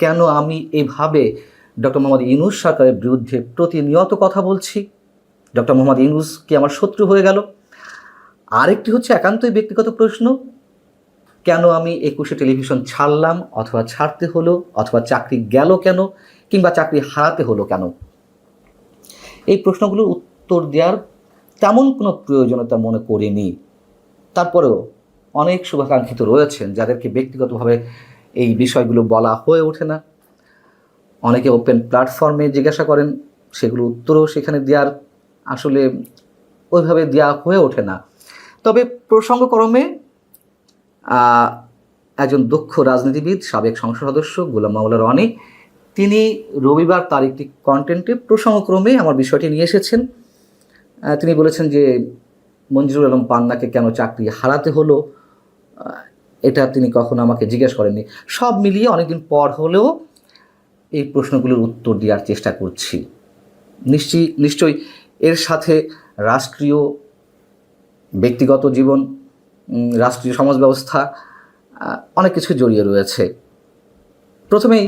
কেন আমি এভাবে ডক্টর মোহাম্মদ ইউনূস সরকারের বিরুদ্ধে প্রতিনিয়ত কথা বলছি? ডক্টর মোহাম্মদ ইউনূস কি আমার শত্রু হয়ে গেল? আরেকটি হচ্ছে একান্তই ব্যক্তিগত প্রশ্ন, কেন আমি ২১শে টেলিভিশন ছাড়লাম অথবা ছাড়তে হলো, অথবা চাকরি গেল কেন, কিংবা চাকরি হারাতে হলো কেন? এই প্রশ্নগুলোর উত্তর দেওয়ার তেমন কোনো প্রয়োজনীয়তা মনে করিনি। তারপরেও অনেক শুভাকাঙ্ক্ষিত রয়েছেন যাদেরকে ব্যক্তিগতভাবে এই বিষয়গুলো বলা হয়ে ওঠে না। অনেকে ওপেন প্ল্যাটফর্মে জিজ্ঞাসা করেন, সেগুলো উত্তরও সেখানে দেওয়ার আসলে ওইভাবে দেওয়া হয়ে ওঠে না। তবে প্রসঙ্গক্রমে একজন দক্ষ রাজনীতিবিদ, সাবেক সংসদ সদস্য গোলাম মাওলা রনি, তিনি রবিবার তার একটি কন্টেন্টে প্রসঙ্গক্রমে আমার বিষয়টি নিয়ে এসেছেন। তিনি বলেছেন যে মঞ্জুরুল আলম পান্নাকে কেন চাকরি হারাতে হলো, এটা তিনি কখনো আমাকে জিজ্ঞেস করেননি। সব মিলিয়ে অনেকদিন পর হলেও এই প্রশ্নগুলোর উত্তর দেওয়ার চেষ্টা করছি। নিশ্চয়ই এর সাথে রাষ্ট্রীয় ব্যক্তিগত জীবন, রাষ্ট্রীয় সমাজ ব্যবস্থা অনেক কিছু জড়িয়ে রয়েছে। প্রথমেই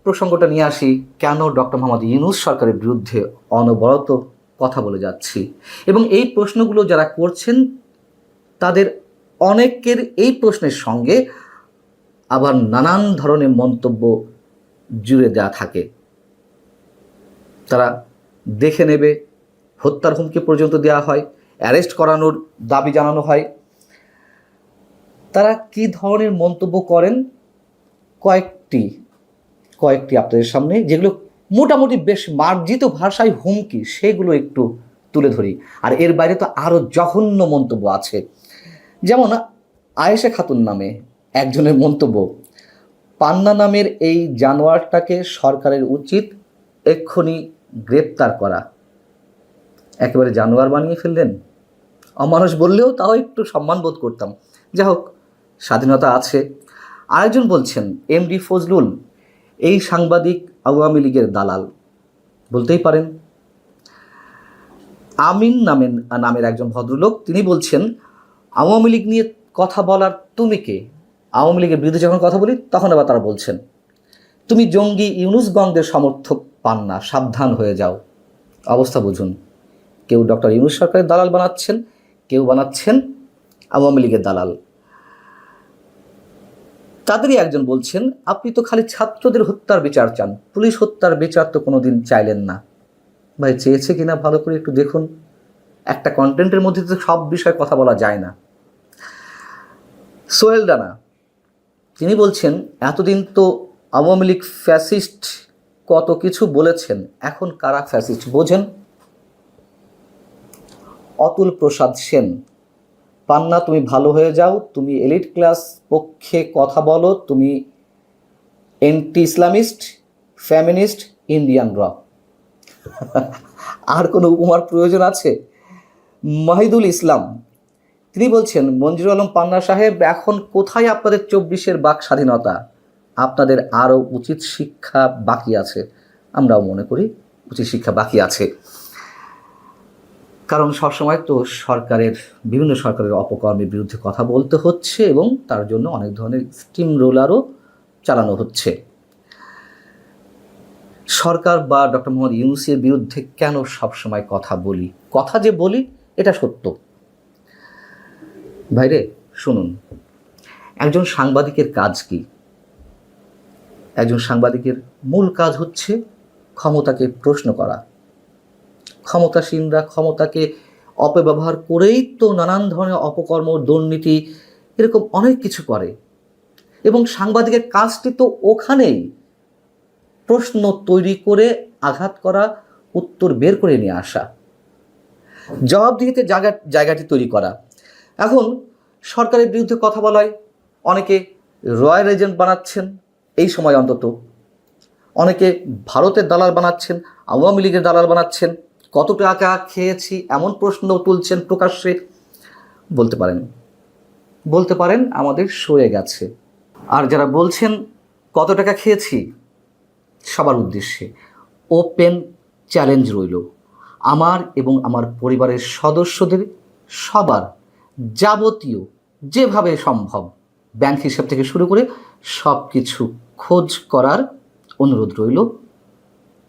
প্রসঙ্গটা নিয়ে আসি, কেন ডক্টর মোহাম্মদ ইউনূস সরকারের বিরুদ্ধে অনবরত কথা বলে যাচ্ছি, এবং এই প্রশ্নগুলো যারা করছেন তাদের অনেকের এই প্রশ্নের সঙ্গে আবার নানান ধরনের মন্তব্য জুড়ে দেওয়া থাকে। তারা দেখে নেবে, হত্যার হুমকি পর্যন্ত দেওয়া হয়, অ্যারেস্ট করানোর দাবি জানানো হয়। তারা কি ধরনের মন্তব্য করেন কয়েকটি আপনাদের সামনে, যেগুলো মোটামুটি বেশ মার্জিত ভাষায় হুমকি, সেগুলো একটু তুলে ধরি। আর এর বাইরে তো আরও জঘন্য মন্তব্য আছে। যেমন আয়েশা খাতুন নামে একজনের মন্তব্য, পান্না নামের এই জানোয়ারটাকে সরকারের উচিত এক্ষুনি গ্রেপ্তার করা। একেবারে জানোয়ার বানিয়ে ফেললেন। অমানুষ বললেও তাও একটু সম্মান বোধ করতাম। যাই হোক, স্বাধীনতা আছে। আরেকজন বলছেন, এমডি ফজলুল এই সাংবাদিক আওয়ামী লীগের দালাল। বলতেই পারেন। আমিন নামের একজন ভদ্রলোক, তিনি বলছেন, আওয়ামী লীগ নিয়ে কথা বলার তুমি কে? আওয়ামী লীগের বিরুদ্ধে যখন কথা বলি তখন আবার তারা বলছেন, তুমি জঙ্গি ইউনূস গঙ্গের সমর্থক পান্না, সাবধান হয়ে যাও। অবস্থা বুঝুন। কেউ ডক্টর ইউনূস সরকারের দালাল বানাচ্ছেন, কেউ বানাচ্ছেন আওয়ামী লীগের দালাল। তাদেরই একজন বলছেন, আপনি তো খালি ছাত্রদের হত্যার বিচার চান, পুলিশ হত্যার বিচার তো কোনোদিন চাইলেন না। ভাই, চেয়েছে কিনা ভালো করে একটু দেখুন। একটা কন্টেন্টের মধ্যে তো সব বিষয়ে কথা বলা যায় না। সোহেল রানা, তিনি বলছেন, এতদিন তো আওয়ামী লীগ ফ্যাসিস্ট কত কিছু বলেছেন, এখন কারা ফ্যাসিস্ট বোঝেন। অতুল প্রসাদ সেন, পান্না তুমি ভালো হয়ে যাও, তুমি এলিট ক্লাস পক্ষে কথা বলো, তুমি এন্টি ইসলামিস্ট, ফ্যামিনিস্ট, ইন্ডিয়ান র। আর কোনো উপমার প্রয়োজন আছে? মাহিদুল ইসলাম, তিনি বলছেন, মঞ্জুরুল আলম পান্না সাহেব, এখন কোথায় আপনাদের ২৪-এর বাক স্বাধীনতা? আপনাদের আরও উচিত শিক্ষা বাকি আছে। আমরাও মনে করি উচিত শিক্ষা বাকি আছে, কারণ সবসময় তো বিভিন্ন সরকারের অপকর্মের বিরুদ্ধে কথা বলতে হচ্ছে, এবং তার জন্য অনেক ধরনের স্টিম রোলারও চালানো হচ্ছে। সরকার বা ডক্টর মোহাম্মদ ইউনূসের বিরুদ্ধে কেন সবসময় কথা বলি? কথা যে বলি এটা সত্য। ভাইরে শুনুন, একজন সাংবাদিকের কাজ কি? একজন সাংবাদিকের মূল কাজ হচ্ছে ক্ষমতাকে প্রশ্ন করা। ক্ষমতাসীনরা ক্ষমতাকে অপব্যবহার করেই তো নানান ধরনের অপকর্ম, দুর্নীতি, এরকম অনেক কিছু করে, এবং সাংবাদিকের কাজটি তো ওখানেই প্রশ্ন তৈরি করে আঘাত করা, উত্তর বের করে নিয়ে আসা, জবাবদিহিতে জায়গাটি তৈরি করা। এখন সরকারের বিরুদ্ধে কথা বলায় অনেকে রয়্যাল এজেন্ট বানাচ্ছেন, এই সময় অন্তত অনেকে ভারতের দালাল বানাচ্ছেন, আওয়ামী লীগের দালাল বানাচ্ছেন, কত টাকা খেয়েছি এমন প্রশ্ন তুলছেন প্রকাশ্যে। বলতে পারেন আমাদের সয়ে গেছে। আর যারা বলছেন কত টাকা খেয়েছি, সবার উদ্দেশ্যে ওপেন চ্যালেঞ্জ রইল, আমার এবং আমার পরিবারের সদস্যদের সবার যাবতীয় যেভাবে সম্ভব ব্যাংক হিসাব থেকে শুরু করে সব কিছু খোঁজ করার অনুরোধ রইল,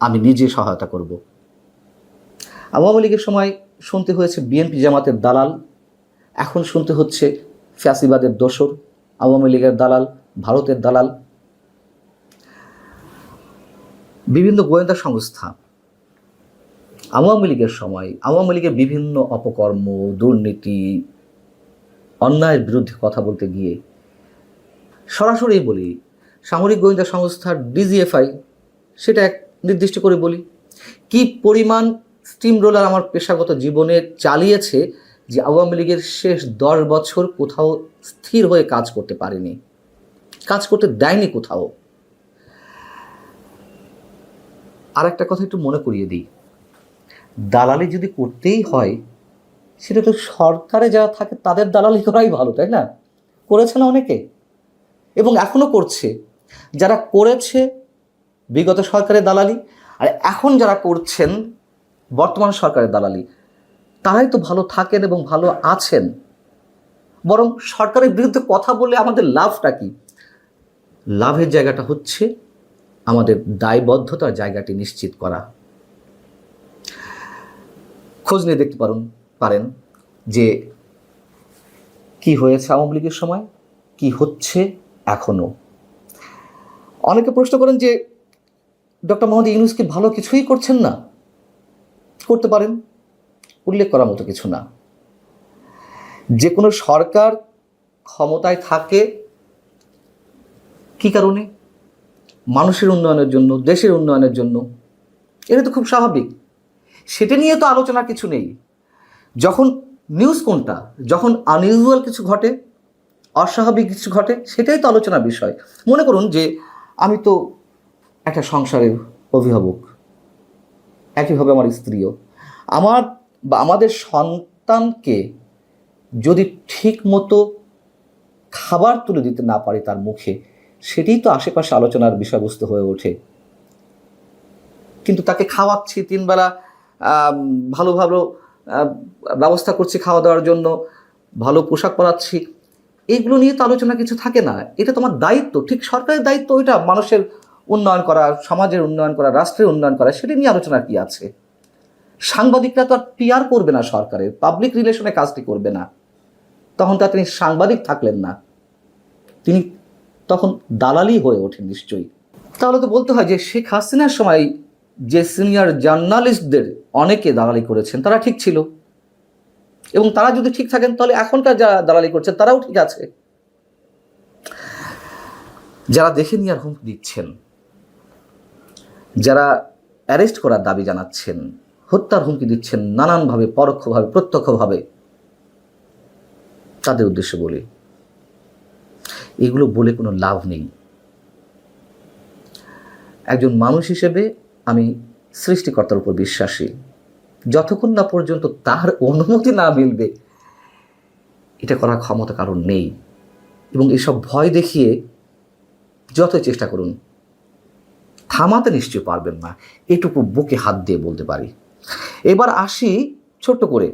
আমি নিজে সহায়তা করব। আওয়ামী লীগের সময় শুনতে হয়েছে বিএনপি জামাতের দালাল, এখন শুনতে হচ্ছে ফ্যাসিবাদের দোসর, আওয়ামী লীগের দালাল, ভারতের দালাল। বিভিন্ন গোয়েন্দা সংস্থা আওয়ামী লীগের সময় আওয়ামী লীগের বিভিন্ন অপকর্ম, দুর্নীতি, অন্যায়ের বিরুদ্ধে কথা বলতে গিয়ে সরাসরি বলি, সামরিক গোয়েন্দা সংস্থার ডিজিএফআই সেটা এক নির্দিষ্ট করে বলি, কি পরিমাণ স্টিম রোলার আমার পেশাগত জীবনে চালিয়েছে যে আওয়ামী লীগের শেষ 10 বছর কোথাও স্থির হয়ে কাজ করতে পারিনি, কাজ করতে দেয়নি কোথাও। আর একটা কথা একটু মনে করিয়ে দিই, দালালি যদি করতেই হয় সেটা তো সরকারে যারা থাকে তাদের দালালি করাই ভালো, তাই না? করেছে না অনেকে, এবং এখনো করছে। যারা করেছে বিগত সরকারের দালালি, আর এখন যারা করছেন বর্তমান সরকারের দালালি, তারাই তো ভালো থাকেন এবং ভালো আছেন। বরং সরকারের বিরুদ্ধে কথা বলে আমাদের লাভটা কি? লাভের জায়গাটা হচ্ছে আমাদের দায়বদ্ধতার জায়গাটি নিশ্চিত করা। খোঁজ নিয়ে দেখতে পারেন যে কি হয়েছে আওয়ামী লীগের সময়, কি হচ্ছে এখনো। অনেকে প্রশ্ন করেন যে ডক্টর মোহাম্মদ ইউনূস কি ভালো কিছুই করছেন না? করতে পারেন, উল্লেখ করার মতো কিছু না। যে কোনো সরকার ক্ষমতায় থাকে কি কারণে? মানুষের উন্নয়নের জন্য, দেশের উন্নয়নের জন্য। এটা তো খুব স্বাভাবিক, সেটা নিয়ে তো আলোচনা কিছু নেই। যখন নিউজ কোনটা, যখন আনইউজুয়াল কিছু ঘটে, অস্বাভাবিক কিছু ঘটে, সেটাই তো আলোচনার বিষয়। মনে করুন যে আমি তো একটা সংসারের অভিভাবক, একইভাবে আমার স্ত্রীও। আমাদের সন্তানকে যদি ঠিক মতো খাবার তুলে দিতে না পারি তার মুখে, সেটাই তো আশেপাশে আলোচনার বিষয়বস্তু হয়ে ওঠে। কিন্তু তাকে খাওয়াচ্ছি, 3 বেলা ভালো ভালো ব্যবস্থা করছি খাওয়া দাওয়ার জন্য, ভালো পোশাক পরাচ্ছি, এইগুলো নিয়ে তো আলোচনা কিছু থাকে না। এটা তোমার দায়িত্ব, ঠিক সরকারের দায়িত্ব ওইটা, মানুষের উন্নয়ন করা, সমাজের উন্নয়ন করা, রাষ্ট্রের উন্নয়ন করা, সেটা নিয়ে আলোচনা কি আছে? সাংবাদিকরা তো আর পিআর করবে না, সরকারের পাবলিক রিলেশনে কাজটি করবে না, তখন তা তিনি সাংবাদিক থাকলেন না, তিনি তখন দালালি হয়ে ওঠেন নিশ্চয়ই। তাহলে তো বলতে হয় যে শেখ হাসিনার সময় যে সিনিয়র জার্নালিস্টদের অনেকে দালালি করেছেন তারা ঠিক ছিল, এবং তারা যদি ঠিক থাকেন তাহলে এখনকার যারা দালালি করছেন তারাও ঠিক আছে। যারা দেখে নেওয়ার হুমকি দিচ্ছেন, যারা অ্যারেস্ট করার দাবি জানাচ্ছেন, হত্যার হুমকি দিচ্ছেন নানানভাবে, পরোক্ষভাবে, প্রত্যক্ষভাবে, তাদের উদ্দেশ্যে বলি, এগুলো বলে কোনো লাভ নেই। একজন মানুষ হিসেবে আমি সৃষ্টিকর্তার উপর বিশ্বাসী। যতক্ষণ না পর্যন্ত তার অনুমতি না মিলবে এটা করার ক্ষমতা কারণ নেই। এবং এসব ভয় দেখিয়ে যতই চেষ্টা করুন থামাতে নিশ্চয়ই পারবেন না, এটুকু বুকে হাত দিয়ে বলতে পারি। এবার আসি ছোট্ট করে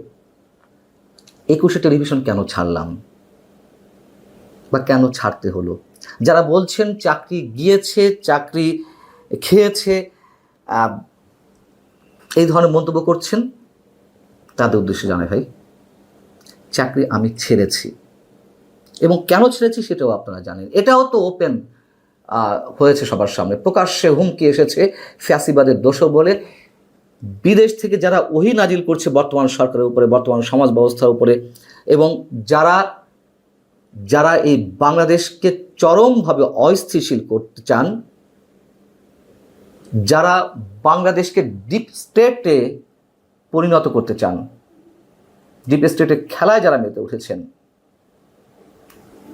21 টেলিভিশন কেন ছাড়লাম বা কেন ছাড়তে হলো। যারা বলছেন চাকরি গিয়েছে, চাকরি খেয়েছে, এই ধরনের মন্তব্য করছেন, তাদের উদ্দেশ্যে জানাই ভাই, চাকরি আমি ছেড়েছি, এবং কেন ছেড়েছি সেটাও আপনারা জানেন। এটাও তো ওপেন হয়েছে সবার সামনে, প্রকাশ্যে হুমকি এসেছে ফ্যাসিবাদের দোষর বলে। বিদেশ থেকে যারা ওহী নাজিল করছে বর্তমান সরকারের উপরে, বর্তমান সমাজ ব্যবস্থার উপরে, এবং যারা এই বাংলাদেশকে চরমভাবে অস্থিতিশীল করতে চান, যারা বাংলাদেশকে ডিপ স্টেটে পরিণত করতে চান, ডিপ স্টেটের খেলায় যারা মেতে উঠেছেন,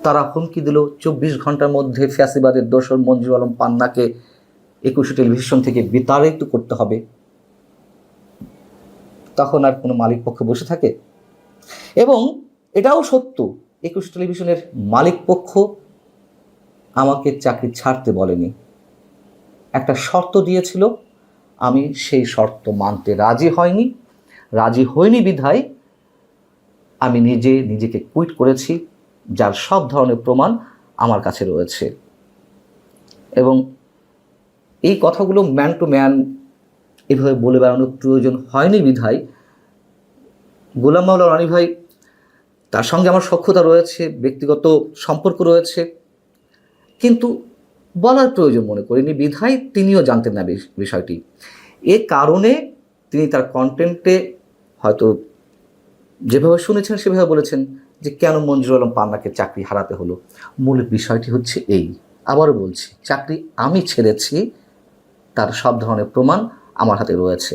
তারা হুমকি দিল 24 ঘন্টার মধ্যে ফ্যাসিবাদের দোসর মঞ্জুর আলম পান্নাকে 21 টেলিভিশন থেকে বিতাড়িত করতে হবে। তখন আর কোনো মালিক পক্ষ বসে থাকে? এবং এটাও সত্য, 21 টেলিভিশনের মালিক পক্ষ আমাকে চাকরি ছাড়তে বলেনি, একটা শর্ত দিয়েছিল, আমি সেই শর্ত মানতে রাজি হইনি বিধায় আমি নিজেকে কুইট করেছি, যার সব ধরনের প্রমাণ আমার কাছে রয়েছে। এবং এই কথাগুলো ম্যান টু ম্যান এভাবে বলে বেড়ানোর প্রয়োজন হয়নি বিধায় গোলাম মাওলা রনি ভাই, তার সঙ্গে আমার সখ্যতা রয়েছে, ব্যক্তিগত সম্পর্ক রয়েছে, কিন্তু বলার প্রয়োজন মনে করিনি বিধায় তিনিও জানতেন না বিষয়টি। এ কারণে তিনি তার কন্টেন্টে হয়তো যেভাবে শুনেছেন সেভাবে বলেছেন যে কেন মঞ্জুরুল আলম পান্নাকে চাকরি হারাতে হলো। মূল বিষয়টি হচ্ছে এই, আবারও বলছি, চাকরি আমি ছেড়েছি, তার সব ধরনের প্রমাণ আমার হাতে রয়েছে।